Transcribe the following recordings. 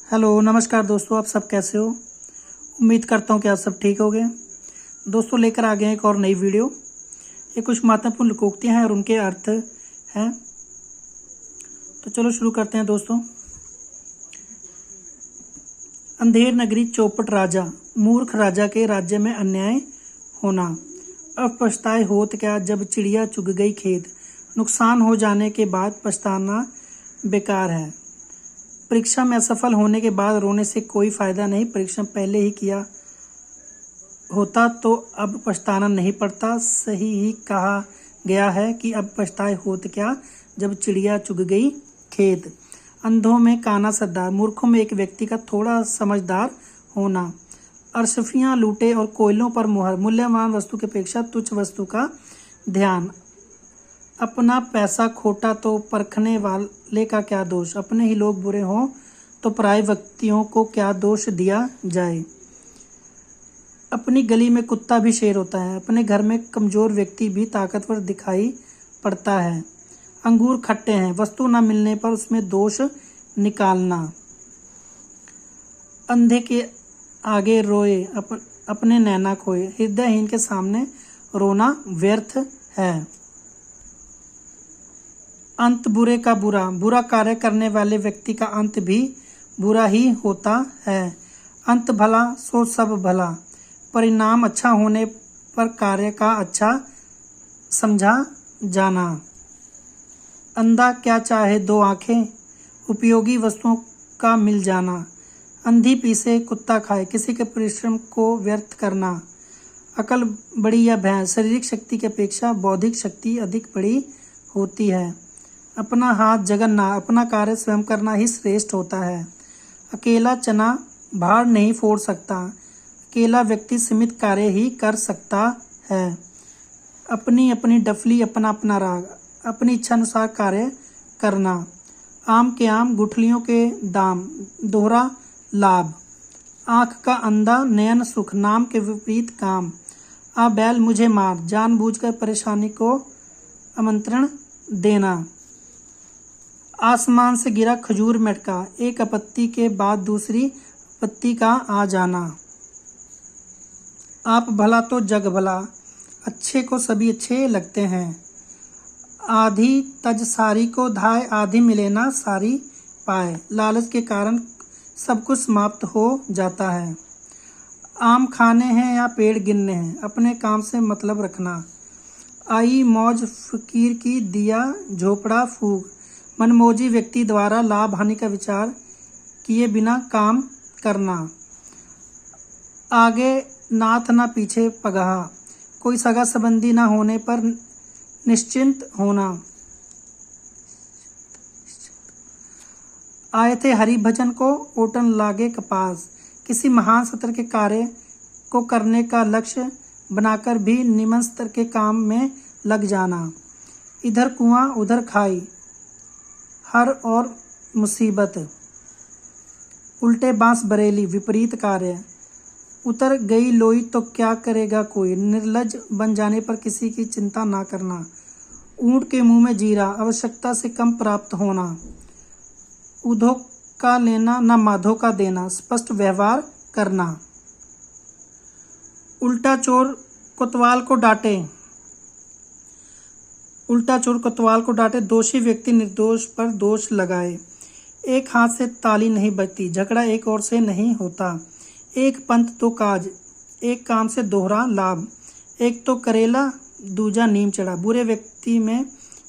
Hello नमस्कार दोस्तों, आप सब कैसे हो। उम्मीद करता हूँ कि आप सब ठीक होंगे। दोस्तों लेकर आ गए हैं एक और नई वीडियो। ये कुछ महत्वपूर्ण लोकोक्तियाँ हैं और उनके अर्थ हैं। तो चलो शुरू करते हैं दोस्तों। अंधेर नगरी चौपट राजा, मूर्ख राजा के राज्य में अन्याय होना। अब पछताए होत क्या जब चिड़िया चुग गई खेत। नुकसान हो जाने के बाद पछताना बेकार है। परीक्षा में असफल होने के बाद रोने से कोई फायदा नहीं। परीक्षा पहले ही किया होता तो अब पछताना नहीं पड़ता। सही ही कहा गया है कि अब पछताए होत क्या जब चिड़िया चुग गई खेत। अंधों में काना सरदार, मूर्खों में एक व्यक्ति का थोड़ा समझदार होना। अरसफियाँ लूटे और कोयलों पर मुहर, मूल्यवान वस्तु की अपेक्षा तुच्छ वस्तु का ध्यान। अपना पैसा खोटा तो परखने वाले का क्या दोष। अपने ही लोग बुरे हों तो पराये व्यक्तियों को क्या दोष दिया जाए। अपनी गली में कुत्ता भी शेर होता है। अपने घर में कमजोर व्यक्ति भी ताकतवर दिखाई पड़ता है। अंगूर खट्टे हैं, वस्तु न मिलने पर उसमें दोष निकालना। अंधे के आगे रोए अपने नैना खोए। हृदयहीन के सामने रोना व्यर्थ है। अंत बुरे का बुरा, बुरा कार्य करने वाले व्यक्ति का अंत भी बुरा ही होता है। अंत भला सो सब भला, परिणाम अच्छा होने पर कार्य का अच्छा समझा जाना। अंधा क्या चाहे दो आंखें, उपयोगी वस्तुओं का मिल जाना। अंधी पीसे कुत्ता खाए, किसी के परिश्रम को व्यर्थ करना। अकल बड़ी या भैंस, शारीरिक शक्ति की अपेक्षा बौद्धिक शक्ति अधिक बड़ी होती है। अपना हाथ जगन्ना, अपना कार्य स्वयं करना ही श्रेष्ठ होता है। अकेला चना भार नहीं फोड़ सकता, अकेला व्यक्ति सीमित कार्य ही कर सकता है। अपनी अपनी डफली, अपना अपना राग, अपनी इच्छा अनुसार कार्य करना। आम के आम, गुठलियों के दाम, दोहरा लाभ। आँख का अंधा, नयन सुख, नाम के विपरीत काम। आ बैल मुझे मार, जानबूझकर परेशानी को आमंत्रण देना। आसमान से गिरा खजूर मटका, एक आपत्ति के बाद दूसरी आपत्ति का आ जाना। आप भला तो जग भला, अच्छे को सभी अच्छे लगते हैं। आधी तज सारी को धाय, आधी मिले ना सारी पाए। लालच के कारण सब कुछ समाप्त हो जाता है। आम खाने हैं या पेड़ गिनने हैं, अपने काम से मतलब रखना। आई मौज फकीर की, दिया झोपड़ा फूक। मनमोजी व्यक्ति द्वारा लाभ हानि का विचार किए बिना काम करना। आगे नाथ न पीछे पगहा, कोई सगा संबंधी न होने पर निश्चिंत होना। आए थे हरि भजन को, ओटन लागे कपास। किसी महान स्तर के कार्य को करने का लक्ष्य बनाकर भी निम्न स्तर के काम में लग जाना। इधर कुआं उधर खाई, हर और मुसीबत। उल्टे बांस बरेली, विपरीत कार्य। उतर गई लोई तो क्या करेगा कोई, निर्लज बन जाने पर किसी की चिंता ना करना। ऊंट के मुंह में जीरा, आवश्यकता से कम प्राप्त होना। उधो का लेना न माधो का देना, स्पष्ट व्यवहार करना। उल्टा चोर कोतवाल को डांटे, उल्टा चोर कोतवाल को डांटे, दोषी व्यक्ति निर्दोष पर दोष लगाए। एक हाथ से ताली नहीं बजती, झगड़ा एक ओर से नहीं होता। एक पंथ दो काज, एक काम से दोहरा लाभ। एक तो करेला दूजा नीम चढ़ा, बुरे व्यक्ति में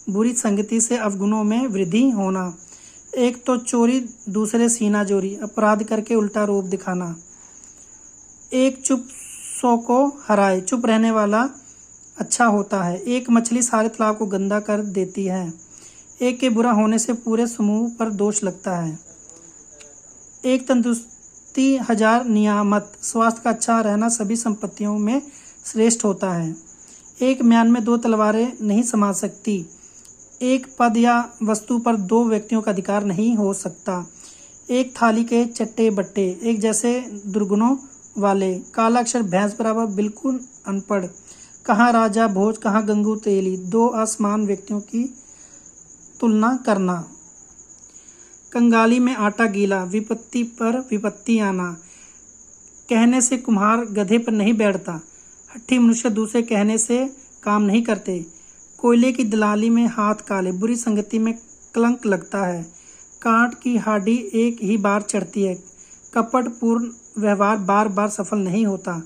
बुरी संगति से अवगुणों में वृद्धि होना। एक तो चोरी दूसरे सीना जोरी, अपराध करके उल्टा रूप दिखाना। एक चुप सौ को हराए, चुप रहने वाला अच्छा होता है। एक मछली सारे तालाब को गंदा कर देती है। एक के बुरा होने से पूरे समूह पर दोष लगता है। एक तंदुरुस्ती हजार नियामत, स्वास्थ्य का अच्छा रहना सभी संपत्तियों में श्रेष्ठ होता है। एक म्यान में दो तलवारें नहीं समा सकती। एक पद या वस्तु पर दो व्यक्तियों का अधिकार नहीं हो सकता। एक थाली के चट्टे बट्टे, एक जैसे दुर्गुणों वाले। काला अक्षर भैंस बराबर, बिल्कुल अनपढ़। कहाँ राजा भोज, कहाँ गंगू तेली, दो असमान व्यक्तियों की तुलना करना। कंगाली में आटा गीला, विपत्ति पर विपत्ति आना। कहने से कुम्हार गधे पर नहीं बैठता, हट्ठी मनुष्य दूसरे कहने से काम नहीं करते। कोयले की दलाली में हाथ काले, बुरी संगति में कलंक लगता है। कांट की हाडी एक ही बार चढ़ती है, कपटपूर्ण व्यवहार बार बार सफल नहीं होता।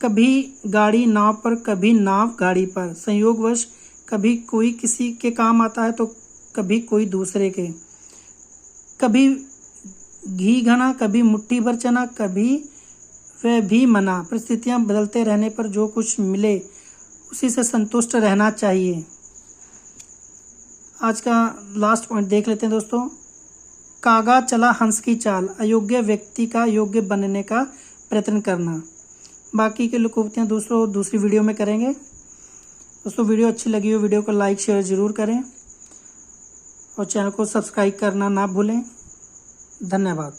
कभी गाड़ी नाव पर, कभी नाव गाड़ी पर। संयोगवश कभी कोई किसी के काम आता है तो कभी कोई दूसरे के। कभी घी घना, कभी मुट्ठी भर चना, कभी वह भी मना। परिस्थितियां बदलते रहने पर जो कुछ मिले उसी से संतुष्ट रहना चाहिए। आज का लास्ट पॉइंट देख लेते हैं दोस्तों। कागा चला हंस की चाल, अयोग्य व्यक्ति का योग्य बनने का प्रयत्न करना। बाकी के लोकोक्तियाँ दूसरी वीडियो में करेंगे। दोस्तों वीडियो अच्छी लगी हो वीडियो को लाइक शेयर ज़रूर करें और चैनल को सब्सक्राइब करना ना भूलें। धन्यवाद।